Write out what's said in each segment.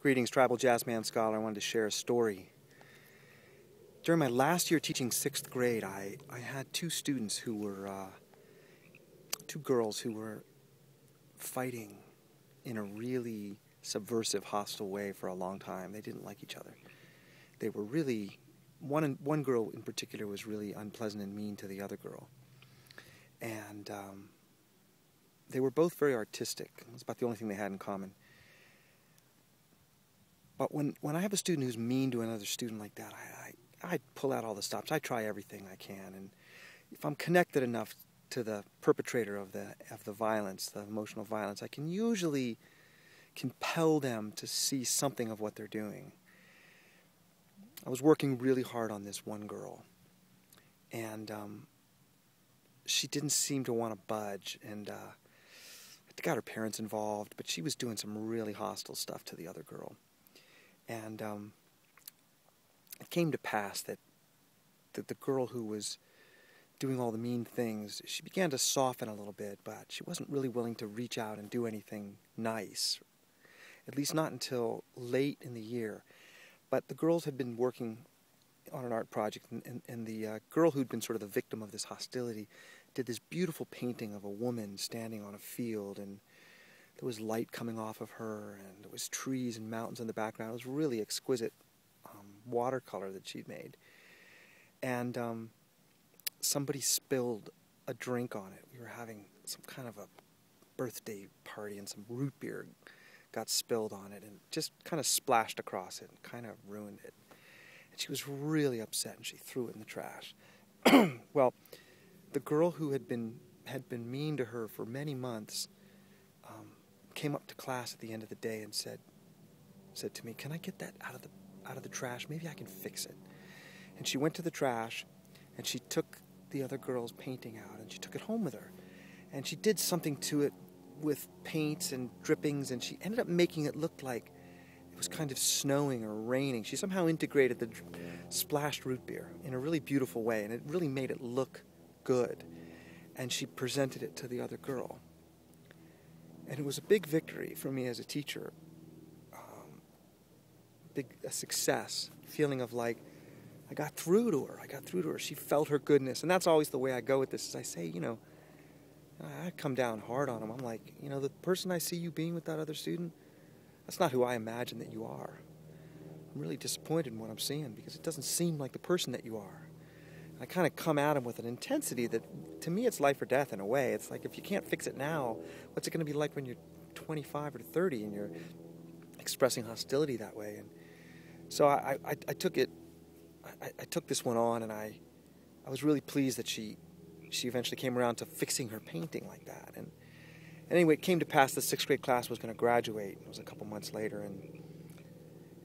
Greetings, Tribal Jazzman Scholar. I wanted to share a story. During my last year teaching 6th grade, I had two students who were, two girls who were fighting in a really subversive, hostile way for a long time. They didn't like each other. They were really, one girl in particular was really unpleasant and mean to the other girl. And they were both very artistic. It was about the only thing they had in common. But when I have a student who's mean to another student like that, I pull out all the stops. I try everything I can. And if I'm connected enough to the perpetrator of the violence, the emotional violence, I can usually compel them to see something of what they're doing. I was working really hard on this one girl. And she didn't seem to want to budge. And I got her parents involved, but she was doing some really hostile stuff to the other girl. And it came to pass that the girl who was doing all the mean things, she began to soften a little bit, but she wasn't really willing to reach out and do anything nice, at least not until late in the year. But the girls had been working on an art project, and the girl who'd been sort of the victim of this hostility did this beautiful painting of a woman standing on a field, and there was light coming off of her, and there was trees and mountains in the background. It was really exquisite watercolor that she'd made. And somebody spilled a drink on it. We were having some kind of a birthday party, and some root beer got spilled on it and just kind of splashed across it and kind of ruined it. And she was really upset, and she threw it in the trash. Well, the girl who had been mean to her for many months came up to class at the end of the day and said to me, "Can I get that out of the trash? Maybe I can fix it." And she went to the trash, and she took the other girl's painting out, and she took it home with her. And she did something to it with paints and drippings, and she ended up making it look like it was kind of snowing or raining. She somehow integrated the splashed root beer in a really beautiful way, and it really made it look good. And she presented it to the other girl. And it was a big victory for me as a teacher, a success, feeling of like, I got through to her. She felt her goodness. And that's always the way I go with this, is I say, I come down hard on them. I'm like, the person I see you being with that other student, that's not who I imagine that you are. I'm really disappointed in what I'm seeing, because it doesn't seem like the person that you are. I kind of come at him with an intensity that, to me, it's life or death in a way. It's like, if you can't fix it now, what's it going to be like when you're 25 or 30 and you're expressing hostility that way? And so I took it. I took this one on, and I was really pleased that she eventually came around to fixing her painting like that. And anyway, it came to pass the 6th grade class was going to graduate. It was a couple months later, and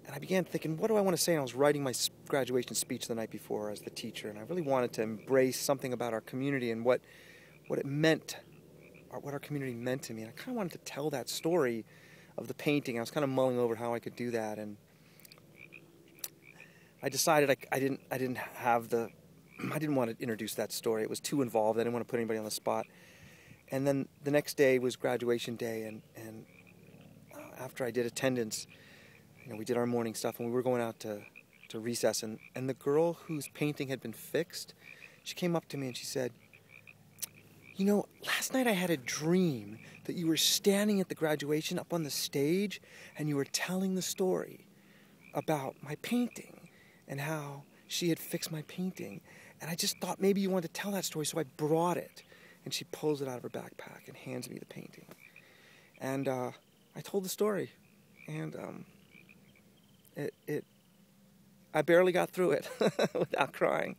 I began thinking, what do I want to say? And I was writing my graduation speech the night before as the teacher, and I really wanted to embrace something about our community and what it meant, or what our community meant to me. And I kind of wanted to tell that story of the painting. I was kind of mulling over how I could do that, and I decided I didn't want to introduce that story. It was too involved. I didn't want to put anybody on the spot. And then the next day was graduation day, and after I did attendance, we did our morning stuff, and we were going out to recess, and the girl whose painting had been fixed, she came up to me and she said, last night I had a dream that you were standing at the graduation up on the stage, and you were telling the story about my painting and how she had fixed my painting. And I just thought maybe you wanted to tell that story, so I brought it. And she pulls it out of her backpack and hands me the painting. And I told the story, and I barely got through it without crying.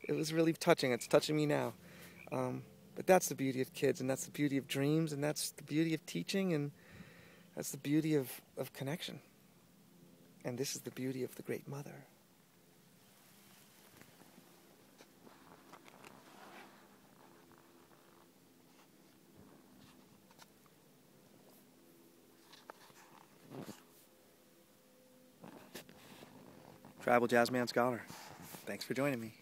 It was really touching. It's touching me now. But that's the beauty of kids, and that's the beauty of dreams, and that's the beauty of teaching, and that's the beauty of connection. And this is the beauty of the Great Mother. Tribal Jazzman Scholar. Thanks for joining me.